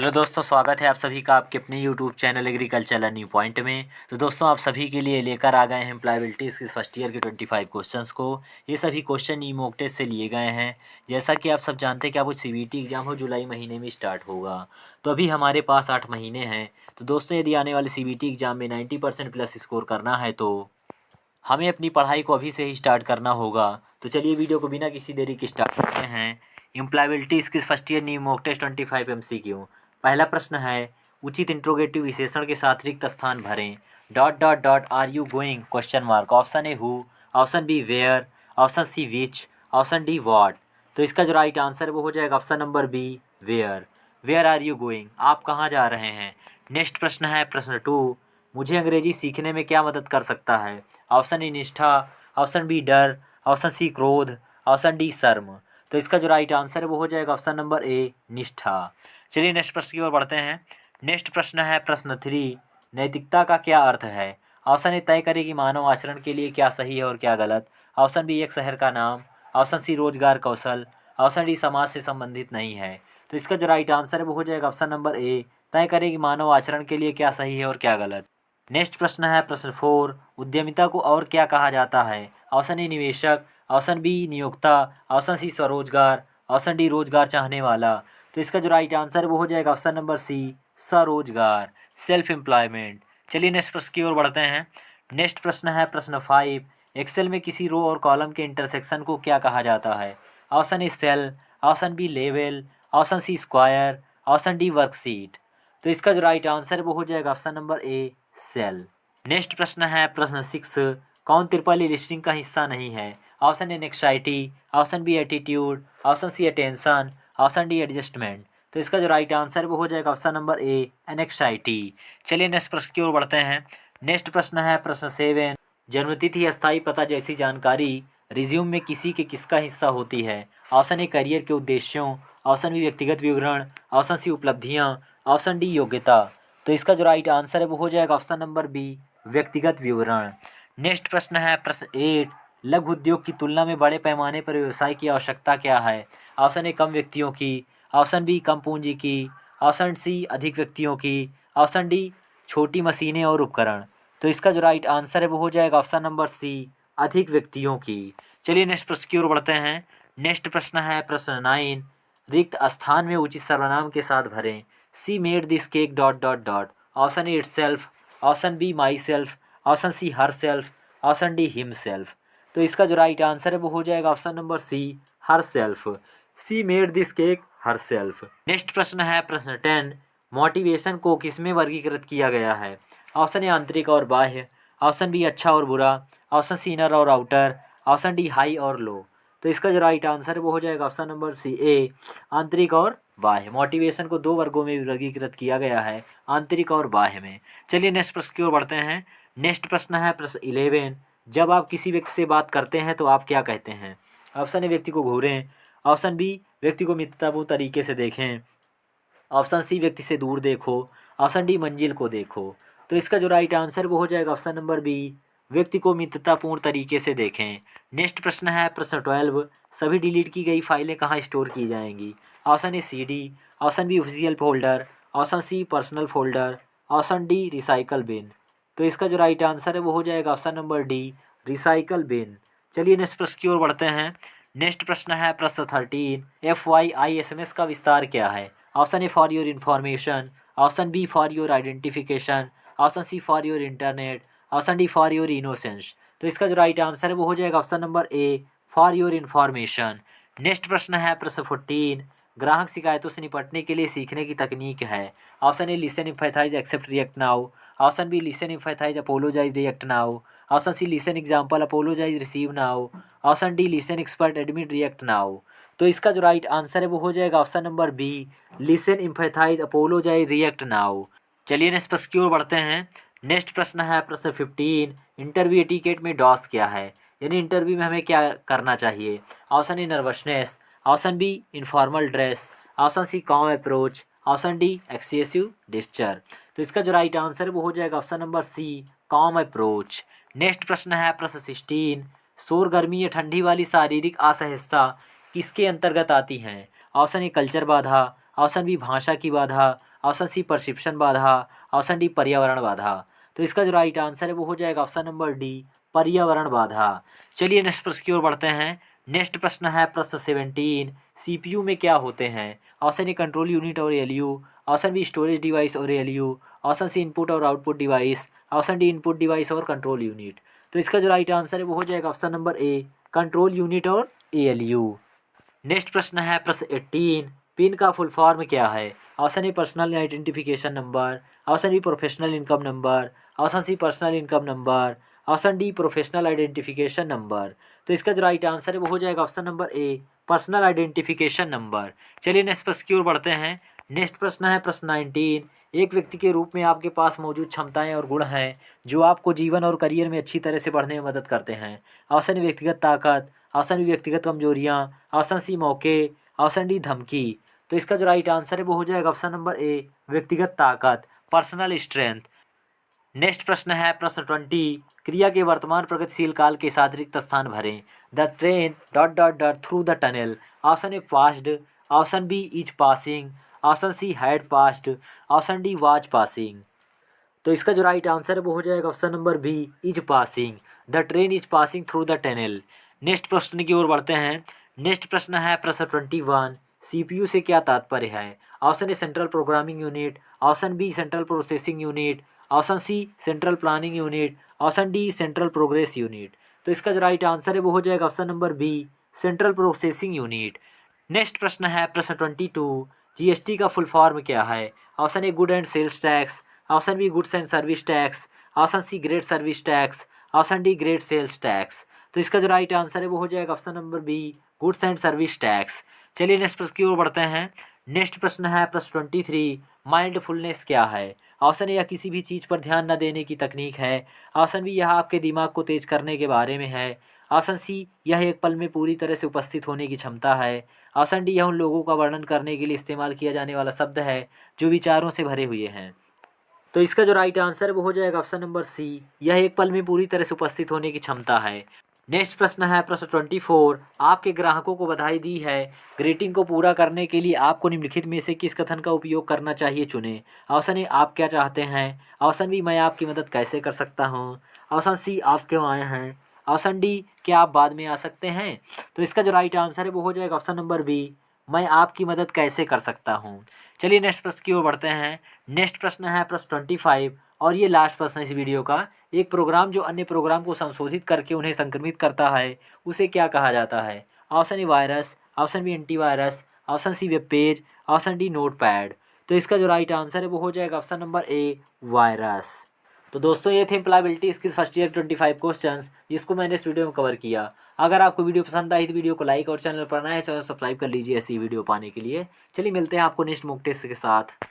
Hello दोस्तों, स्वागत है आप सभी का आपके अपने YouTube channel agriculture learning point में। तो दोस्तों, आप सभी के लिए लेकर आ गए हैं एम्प्लॉयबिलिटीज़ के फर्स्ट ईयर के 25 क्वेश्चंस को। ये सभी क्वेश्चन ई मॉक टेस्ट से लिए गए हैं। जैसा कि आप सब जानते हैं कि आपको सीबीटी एग्जाम हो जुलाई महीने में स्टार्ट होगा, तो अभी हमारे पास 8 महीने हैं। तो दोस्तों, यदि आने वाले सीबीटी एग्जाम में 90% प्लस स्कोर करना है तो हमें अपनी पढ़ाई को अभी से ही स्टार्ट करना होगा। तो चलिए वीडियो को बिना किसी देरी के स्टार्ट करते हैं। एम्प्लॉयबिलिटीज़ किस फर्स्ट ईयर नी मॉक टेस्ट 25 MCQ। पहला प्रश्न है, उचित इंट्रोगेटिव विशेषण के साथ रिक्त स्थान भरें। Dot dot dot are you going question mark. Option A who, option B where, option C which, option D what. तो इसका जो राइट आंसर है वो हो जाएगा option number B, where. Where are you going, आप कहाँ जा रहे हैं। नेक्स्ट प्रश्न है प्रश्न 2, मुझे अंग्रेजी सीखने में क्या मदद कर सकता है। ऑप्शन ए निष्ठा, ऑप्शन बी डर, ऑप्शन सी क्रोध, ऑप्शन डी शर्म। तो इसका जो राइट आंसर है वो हो जाएगा ऑप्शन नंबर ए, निष्ठा। चलिए नेक्स्ट प्रश्न की ओर बढ़ते हैं। नेक्स्ट प्रश्न है प्रश्न 3, नैतिकता का क्या अर्थ है। ऑप्शन ए तय करे कि मानव आचरण के लिए क्या सही है और क्या गलत। ऑप्शन बी एक शहर का नाम, ऑप्शन सी रोजगार कौशल, ऑप्शन डी समाज से संबंधित नहीं है। तो इसका जो राइट आंसर है वो हो जाएगा ऑप्शन नंबर ए, तय करे कि मानव आचरण के लिए क्या सही है और क्या गलत। नेक्स्ट प्रश्न है प्रश्न 4, उद्यमिता को और क्या कहा जाता है। ऑप्शन ए निवेशक, ऑप्शन बी नियोक्ता, ऑप्शन सी स्वरोजगार, ऑप्शन डी रोजगार चाहने वाला। तो इसका जो राइट आंसर है वो हो जाएगा ऑप्शन नंबर सी, स्वरोजगार, सेल्फ एम्प्लॉयमेंट। चलिए नेक्स्ट प्रश्न की ओर बढ़ते हैं। नेक्स्ट प्रश्न है प्रश्न 5, एक्सेल में किसी रो और कॉलम के इंटरसेक्शन को क्या कहा जाता है। Option A cell, option B level, option C square, option D worksheet. तो इसका जो राइट आंसर है वो हो जाएगा option number A, cell. Next प्रश्न है प्रश्न 6, कौन ट्रिपल लिस्टिंग का हिस्सा नहीं है। Option A anxiety, option B attitude, option C attention, option D adjustment. तो इसका जो राइट आंसर है वो हो जाएगा ऑप्शन नंबर ए, एनेक्साइटी। चलिए नेक्स्ट प्रश्न की ओर बढ़ते हैं। नेक्स्ट प्रश्न है प्रश्न 7, जन्मतिथि, अस्थायी पता जैसी जानकारी रिज्यूम में किसी के किसका हिस्सा होती है। ऑप्शन ए करियर के उद्देश्यों, ऑप्शन बी व्यक्तिगत विवरण, ऑप्शन सी उपलब्धियाँ, ऑप्शन डी योग्यता। तो इसका जो राइट आंसर है वो हो जाएगा ऑप्शन नंबर बी, व्यक्तिगत विवरण। नेक्स्ट प्रश्न है प्रश्न 8, लघु उद्योग की तुलना में बड़े पैमाने पर व्यवसाय की आवश्यकता क्या है। ऑप्शन ए कम व्यक्तियों की, ऑप्शन बी कम पूंजी की, ऑप्शन सी अधिक व्यक्तियों की, ऑप्शन डी छोटी मशीनें और उपकरण। तो इसका जो राइट आंसर है वो हो जाएगा ऑप्शन नंबर सी, अधिक व्यक्तियों की। चलिए नेक्स्ट प्रश्न की ओर बढ़ते हैं। नेक्स्ट प्रश्न है प्रश्न 9, रिक्त स्थान में उचित सर्वनाम के साथ भरें। She made this cake dot dot dot. Option A itself, option B myself, option C herself, option D himself. तो इसका जो राइट आंसर है वो हो जाएगा option number C, herself. She made this cake herself. Next प्रश्न है प्रश्न 10, मोटिवेशन को किसमें वर्गीकृत किया गया है। ऑप्शन ए आंतरिक और बाह्य, ऑप्शन बी अच्छा और बुरा, ऑप्शन सी इनर और आउटर, ऑप्शन डी हाई और लो। तो इसका जो राइट आंसर है वो हो जाएगा ऑप्शन नंबर सी, ए, आंतरिक और बाह्य। मोटिवेशन को 2 वर्गों में वर्गीकृत किया गया है, आंतरिक और बाह्य में। चलिए नेक्स्ट प्रश्न की ओर बढ़ते हैं। नेक्स्ट प्रश्न है प्रश्न 11, जब आप किसी व्यक्ति से बात करते हैं तो आप क्या कहते हैं। ऑप्शन ए व्यक्ति को घूरें, ऑप्शन बी व्यक्ति को मित्रतापूर्ण तरीके से देखें, ऑप्शन सी व्यक्ति से दूर देखो, ऑप्शन डी मंजिल को देखो। तो इसका जो राइट आंसर वो हो जाएगा ऑप्शन नंबर बी, व्यक्ति को मित्रतापूर्ण तरीके से देखें। नेक्स्ट प्रश्न है प्रश्न 12, सभी डिलीट की गई फाइलें कहाँ स्टोर की जाएंगी। Option A CD, option B official folder, option C personal folder, option D recycle bin. तो इसका जो राइट आंसर है वो हो जाएगा option number D, recycle bin. चलिए नेक्स्ट प्रश्न की ओर बढ़ते हैं। नेक्स्ट प्रश्न है प्रश्न 13, FYI SMS का विस्तार क्या है। Option A for your information, option B for your identification, option C for your internet, option D for your innocence. तो इसका जो राइट आंसर है वो हो जाएगा option number A, for your information. Next प्रश्न है प्रश्न 14, ग्राहक शिकायतों से निपटने के लिए सीखने की तकनीक है। Option A listen empathise accept react now, option B listen empathise apologise react now, option C listen example apologise receive now, option D listen expert admit react now. तो इसका जो राइट आंसर है वो हो जाएगा option number B, listen empathise apologise react now. चलिए next प्रश्न की ओर बढ़ते हैं। नेक्स्ट प्रश्न है प्रश्न 15, इंटरव्यू एटिकेट में डॉस क्या है, यानी इंटरव्यू में हमें क्या करना चाहिए। Option A nervousness, option B informal dress, option C calm approach, option D excessive gesture. तो इसका जो राइट आंसर है वो हो जाएगा option number C, calm approach. Next प्रश्न है प्रश्न 16, शोर गर्मी या ठंडी वाली शारीरिक असहजता किसके अंतर्गत आती हैं। ऑप्शन ए कल्चर बाधा, ऑप्शन बी भाषा की बाधा, ऑप्शन सी परसेप्शन बाधा, ऑप्शन डी पर्यावरण बाधा। तो इसका जो राइट आंसर है वो हो जाएगा ऑप्शन नंबर डी, पर्यावरण बाधा। चलिए नेक्स्ट प्रश्न की ओर बढ़ते हैं। नेक्स्ट प्रश्न है प्रश्न 17, सीपीयू में क्या होते हैं? ऑप्शन ए कंट्रोल यूनिट और ALU, option B storage device और एलयू, ऑप्शन सी इनपुट और output device, option D input device और कंट्रोल यूनिट। तो इसका जो राइट आंसर है वो हो जाएगा option number A, control unit और एएलयू। नेक्स्ट प्रश्न है प्रश्न 18, पिन का फुल फॉर्म क्या है? Option A personal identification number, option B professional income number, option C personal income number, option D professional identification number. तो इसका जो राइट आंसर है वो हो जाएगा option number A, personal identification number. चलिए नेक्स्ट प्रश्न की ओर बढ़ते हैं। नेक्स्ट प्रश्न है प्रश्न 19, एक व्यक्ति के रूप में आपके पास मौजूद क्षमताएं और गुण हैं जो आपको जीवन और करियर में अच्छी तरह से बढ़ने में मदद करते हैं। ऑप्शन ए व्यक्तिगत ताकत, ऑप्शन बी व्यक्तिगत कमजोरियां, ऑप्शन सी मौके, ऑप्शन डी धमकी। तो इसका जो राइट आंसर है वो हो जाएगा ऑप्शन नंबर ए, व्यक्तिगत ताकत, पर्सनल स्ट्रेंथ। नेक्स्ट प्रश्न है प्रश्न 20, क्रिया के वर्तमान प्रगतिशील काल के साथ रिक्त स्थान भरें। The train dot dot dot through the tunnel. Option A passed, option B is passing, option C had passed, option D was passing. तो इसका जो राइट आंसर है वो हो जाएगा option number B, is passing. The train is passing through the tunnel. Next प्रश्न की ओर बढ़ते हैं। नेक्स्ट प्रश्न है प्रश्न 21, सीपीयू से क्या तात्पर्य है? Option A central programming unit, option B central processing unit, option C central planning unit, option D central progress unit. तो इसका जो राइट आंसर है वो हो जाएगा option number B, central processing unit. Next प्रश्न है प्रश्न 22, जीएसटी का फुल फॉर्म क्या है? Option A good and sales tax, option B goods and service tax, option C great service tax, option D great sales tax. तो इसका जो right answer है वो हो जाएगा option number B, goods and service tax. चलिए next प्रश्न की ओर बढ़ते हैं। नेक्स्ट प्रश्न है प्रश्न 23, माइंडफुलनेस क्या है? ऑप्शन ए यह किसी भी चीज़ पर ध्यान न देने की तकनीक है, ऑप्शन बी यह आपके दिमाग को तेज करने के बारे में है, ऑप्शन सी यह एक पल में पूरी तरह से उपस्थित होने की क्षमता है, ऑप्शन डी यह उन लोगों का वर्णन करने के लिए इस्तेमाल किया जाने वाला शब्द है जो विचारों से भरे हुए हैं। तो इसका जो राइट आंसर है वो हो जाएगा ऑप्शन नंबर सी, यह एक पल में पूरी तरह से उपस्थित होने की क्षमता है। नेक्स्ट प्रश्न है प्रश्न 24, आपके ग्राहकों को बधाई दी है, ग्रीटिंग को पूरा करने के लिए आपको निम्नलिखित में से किस कथन का उपयोग करना चाहिए चुनें। ऑप्शन ए आप क्या चाहते हैं, ऑप्शन बी मैं आपकी मदद कैसे कर सकता हूँ, ऑप्शन सी आप क्यों आए हैं, ऑप्शन डी क्या आप बाद में आ सकते हैं। तो इसका जो राइट आंसर है वो हो जाएगा ऑप्शन नंबर बी, मैं आपकी मदद कैसे कर सकता हूँ। चलिए नेक्स्ट प्रश्न की ओर बढ़ते हैं। नेक्स्ट प्रश्न है प्रश्न 25 और ये लास्ट प्रश्न है इस वीडियो का। एक प्रोग्राम जो अन्य प्रोग्राम को संशोधित करके उन्हें संक्रमित करता है उसे क्या कहा जाता है? Option A virus, option B antivirus, option C web page, option D Notepad. तो इसका जो राइट आंसर है वो हो जाएगा ऑप्शन नंबर ए, वायरस। तो दोस्तों ये थे employability skills first year 25 questions जिसको मैंने इस वीडियो में कवर किया। अगर आपको वीडियो पसंद आई तो वीडियो को लाइक और चैनल पर नए हैं चैनल सब्सक्राइब कर लीजिए ऐसी वीडियो पाने के लिए। चलिए मिलते हैं आपको नेक्स्ट मॉक टेस्ट के साथ।